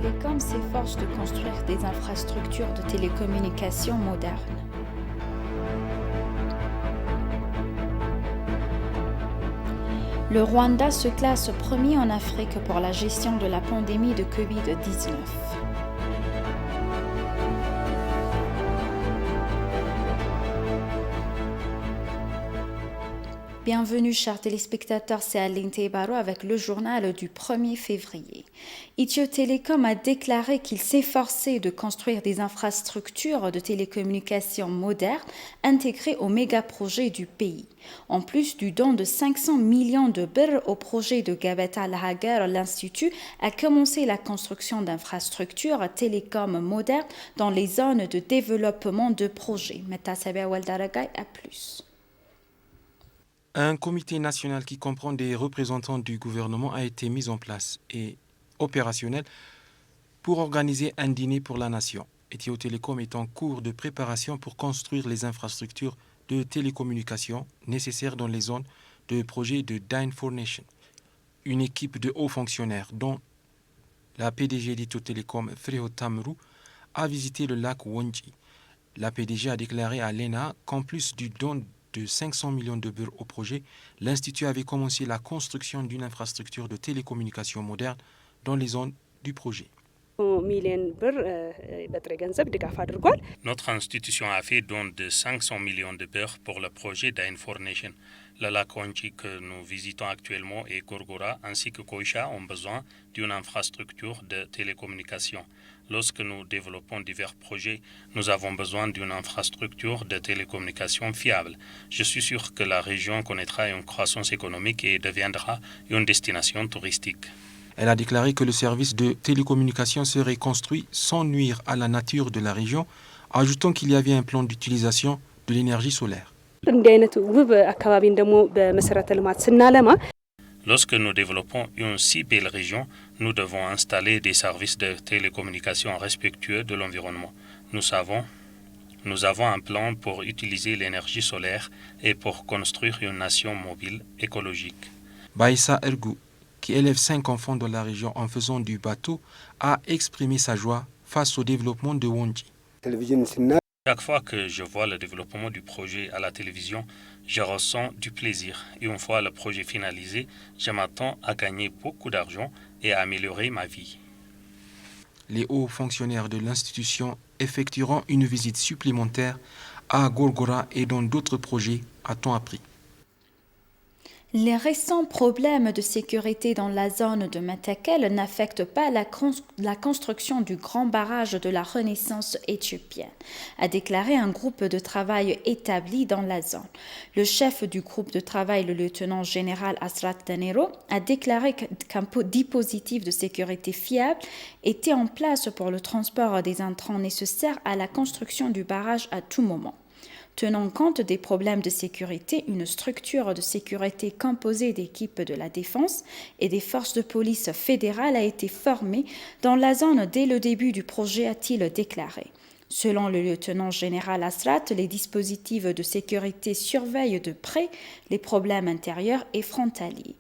Telecom s'efforce de construire des infrastructures de télécommunications modernes. Le Rwanda se classe premier en Afrique pour la gestion de la pandémie de Covid-19. Bienvenue chers téléspectateurs, c'est Aline Teibaro avec le journal du 1er février. Ethio Telecom a déclaré qu'il s'efforçait de construire des infrastructures de télécommunications modernes intégrées aux méga-projets du pays. En plus du don de 500 millions de birr au projet de Gabeta Al-Hagar, l'Institut a commencé la construction d'infrastructures télécom modernes dans les zones de développement de projets. Metasabia Waldaragay à plus. Un comité national qui comprend des représentants du gouvernement a été mis en place et opérationnel pour organiser un dîner pour la nation. Ethio Telecom est en cours de préparation pour construire les infrastructures de télécommunications nécessaires dans les zones de projet de Dine for Nation. Une équipe de hauts fonctionnaires, dont la PDG d'Ethio Telecom, Freo Tamru, a visité le lac Wonji. La PDG a déclaré à l'ENA qu'en plus du don de 500 millions de birr au projet, l'Institut avait commencé la construction d'une infrastructure de télécommunications moderne dans les zones du projet. Notre institution a fait don de 500 millions de birr pour le projet Dine for Nation. Le lac Wonji que nous visitons actuellement et Gorgora ainsi que Koisha ont besoin d'une infrastructure de télécommunications. Lorsque nous développons divers projets, nous avons besoin d'une infrastructure de télécommunications fiable. Je suis sûr que la région connaîtra une croissance économique et deviendra une destination touristique. Elle a déclaré que le service de télécommunications serait construit sans nuire à la nature de la région, ajoutant qu'il y avait un plan d'utilisation de l'énergie solaire. Lorsque nous développons une si belle région, nous devons installer des services de télécommunications respectueux de l'environnement. Nous avons un plan pour utiliser l'énergie solaire et pour construire une nation mobile écologique. Baïssa Ergou, qui élève 5 enfants dans la région en faisant du bateau, a exprimé sa joie face au développement de Wonji. Chaque fois que je vois le développement du projet à la télévision, je ressens du plaisir. Et une fois le projet finalisé, je m'attends à gagner beaucoup d'argent et à améliorer ma vie. Les hauts fonctionnaires de l'institution effectueront une visite supplémentaire à Gorgora et dans d'autres projets, a-t-on appris. Les récents problèmes de sécurité dans la zone de Matakel n'affectent pas la construction du grand barrage de la Renaissance éthiopienne, a déclaré un groupe de travail établi dans la zone. Le chef du groupe de travail, le lieutenant-général Asrat Danero, a déclaré qu'un dispositif de sécurité fiable était en place pour le transport des intrants nécessaires à la construction du barrage à tout moment. Tenant compte des problèmes de sécurité, une structure de sécurité composée d'équipes de la défense et des forces de police fédérales a été formée dans la zone dès le début du projet, a-t-il déclaré. Selon le lieutenant-général Asrat, les dispositifs de sécurité surveillent de près les problèmes intérieurs et frontaliers.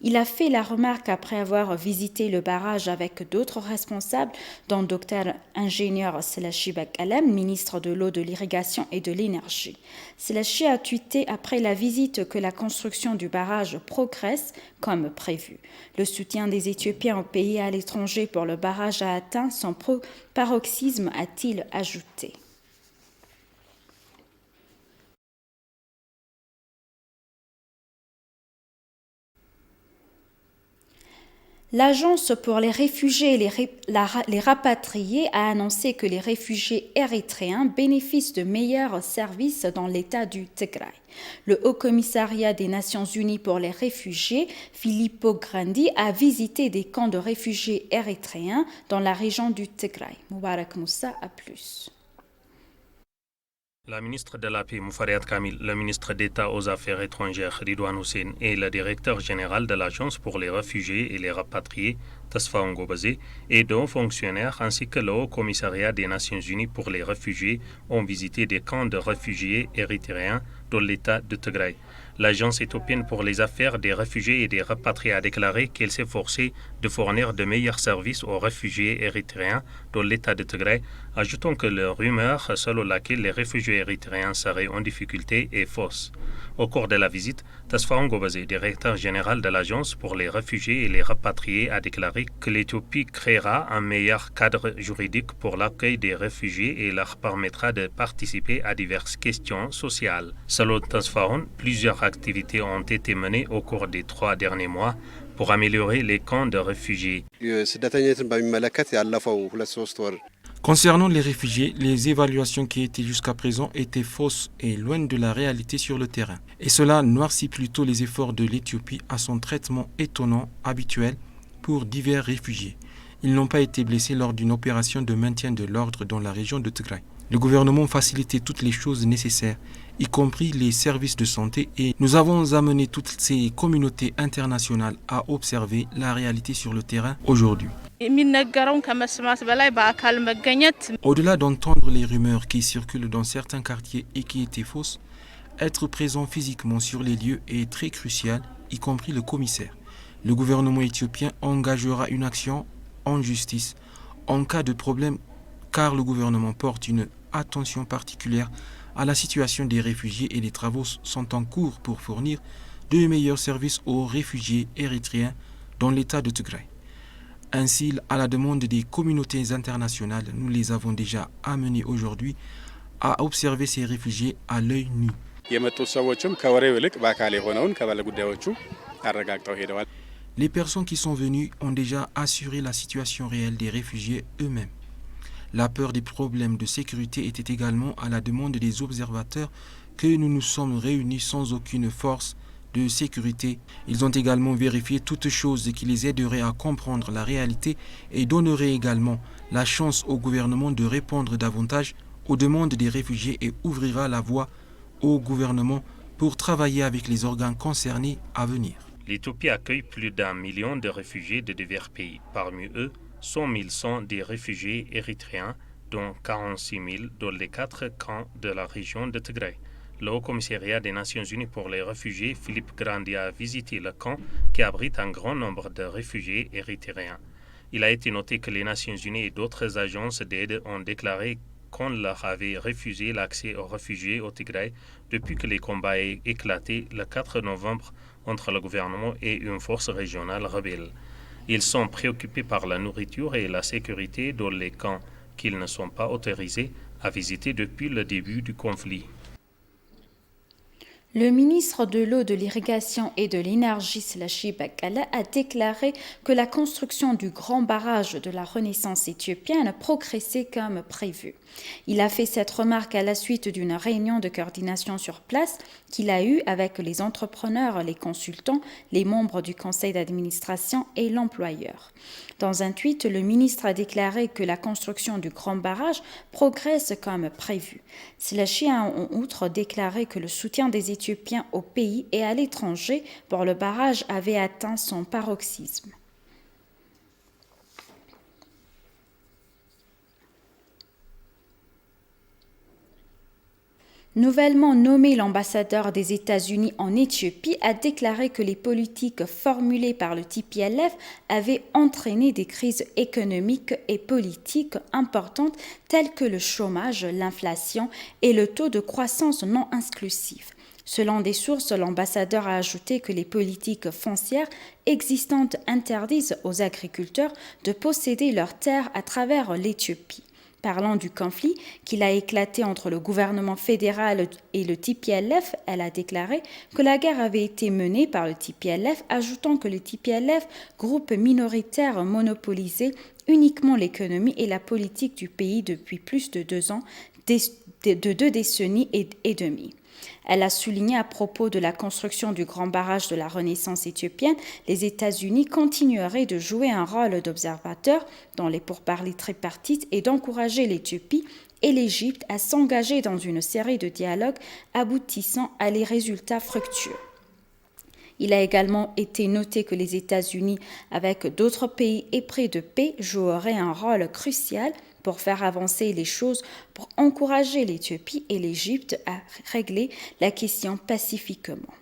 Il a fait la remarque après avoir visité le barrage avec d'autres responsables, dont Dr ingénieur Selachi Bakalem, ministre de l'eau, de l'irrigation et de l'énergie. Selachi a tweeté après la visite que la construction du barrage progresse comme prévu. Le soutien des Éthiopiens au pays et à l'étranger pour le barrage a atteint son paroxysme, a-t-il ajouté. L'Agence pour les réfugiés et les rapatriés a annoncé que les réfugiés érythréens bénéficient de meilleurs services dans l'État du Tigray. Le Haut-Commissariat des Nations Unies pour les réfugiés, Filippo Grandi, a visité des camps de réfugiés érythréens dans la région du Tigray. Moubarak Moussa a plus. La ministre de la Paix, Moufariat Kamil, le ministre d'État aux Affaires étrangères, Ridouane Hussein, et le directeur général de l'Agence pour les réfugiés et les rapatriés, Tasfa Ngobazé, et deux fonctionnaires ainsi que le Haut-Commissariat des Nations Unies pour les réfugiés ont visité des camps de réfugiés érythréens dans l'État de Tigray. L'Agence éthiopienne pour les affaires des réfugiés et des rapatriés a déclaré qu'elle s'est forcée de fournir de meilleurs services aux réfugiés érythréens dans l'État de Tigray, ajoutant que la rumeur selon laquelle les réfugiés érythréens seraient en difficulté est fausse. Au cours de la visite, Tasfahan Gobazé, directeur général de l'Agence pour les réfugiés et les rapatriés, a déclaré que l'Éthiopie créera un meilleur cadre juridique pour l'accueil des réfugiés et leur permettra de participer à diverses questions sociales. Selon Tasfahan, plusieurs activités ont été menées au cours des 3 derniers mois pour améliorer les camps de réfugiés. Concernant les réfugiés, les évaluations qui étaient jusqu'à présent étaient fausses et loin de la réalité sur le terrain. Et cela noircit plutôt les efforts de l'Éthiopie à son traitement étonnant, habituel, pour divers réfugiés. Ils n'ont pas été blessés lors d'une opération de maintien de l'ordre dans la région de Tigray. Le gouvernement facilitait toutes les choses nécessaires, y compris les services de santé, et nous avons amené toutes ces communautés internationales à observer la réalité sur le terrain aujourd'hui. Au-delà d'entendre les rumeurs qui circulent dans certains quartiers et qui étaient fausses, être présent physiquement sur les lieux est très crucial, y compris le commissaire. Le gouvernement éthiopien engagera une action en justice en cas de problème, car le gouvernement porte une attention particulière à la situation des réfugiés et les travaux sont en cours pour fournir de meilleurs services aux réfugiés érythréens dans l'état de Tigray. Ainsi, à la demande des communautés internationales, nous les avons déjà amenés aujourd'hui à observer ces réfugiés à l'œil nu. Les personnes qui sont venues ont déjà assuré la situation réelle des réfugiés eux-mêmes. La peur des problèmes de sécurité était également à la demande des observateurs que nous nous sommes réunis sans aucune force de sécurité. Ils ont également vérifié toutes choses qui les aideraient à comprendre la réalité et donneraient également la chance au gouvernement de répondre davantage aux demandes des réfugiés et ouvrira la voie au gouvernement pour travailler avec les organes concernés à venir. L'Éthiopie accueille plus d'1 million de réfugiés de divers pays. Parmi eux, 100 000 sont des réfugiés érythréens, dont 46 000 dans les 4 camps de la région de Tigray. Le Haut-Commissariat des Nations Unies pour les réfugiés, Philippe Grandi, a visité le camp qui abrite un grand nombre de réfugiés érythréens. Il a été noté que les Nations Unies et d'autres agences d'aide ont déclaré qu'on leur avait refusé l'accès aux réfugiés au Tigray depuis que les combats aient éclaté le 4 novembre entre le gouvernement et une force régionale rebelle. Ils sont préoccupés par la nourriture et la sécurité dans les camps qu'ils ne sont pas autorisés à visiter depuis le début du conflit. Le ministre de l'eau, de l'irrigation et de l'énergie, Selashi Bakala, a déclaré que la construction du grand barrage de la Renaissance éthiopienne progressait comme prévu. Il a fait cette remarque à la suite d'une réunion de coordination sur place qu'il a eue avec les entrepreneurs, les consultants, les membres du conseil d'administration et l'employeur. Dans un tweet, le ministre a déclaré que la construction du grand barrage progresse comme prévu. Selashi a en outre déclaré que le soutien des Éthiopiens au pays et à l'étranger pour le barrage avait atteint son paroxysme. Nouvellement nommé, l'ambassadeur des États-Unis en Éthiopie a déclaré que les politiques formulées par le TPLF avaient entraîné des crises économiques et politiques importantes telles que le chômage, l'inflation et le taux de croissance non inclusif. Selon des sources, l'ambassadeur a ajouté que les politiques foncières existantes interdisent aux agriculteurs de posséder leurs terres à travers l'Éthiopie. Parlant du conflit qu'il a éclaté entre le gouvernement fédéral et le TPLF, elle a déclaré que la guerre avait été menée par le TPLF, ajoutant que le TPLF, groupe minoritaire monopolisé uniquement l'économie et la politique du pays depuis plus de 2 ans, de 2 décennies et demie. Elle a souligné à propos de la construction du grand barrage de la Renaissance éthiopienne, les États-Unis continueraient de jouer un rôle d'observateur dans les pourparlers tripartites et d'encourager l'Éthiopie et l'Égypte à s'engager dans une série de dialogues aboutissant à des résultats fructueux. Il a également été noté que les États-Unis, avec d'autres pays épris de paix, joueraient un rôle crucial pour faire avancer les choses, pour encourager l'Éthiopie et l'Égypte à régler la question pacifiquement.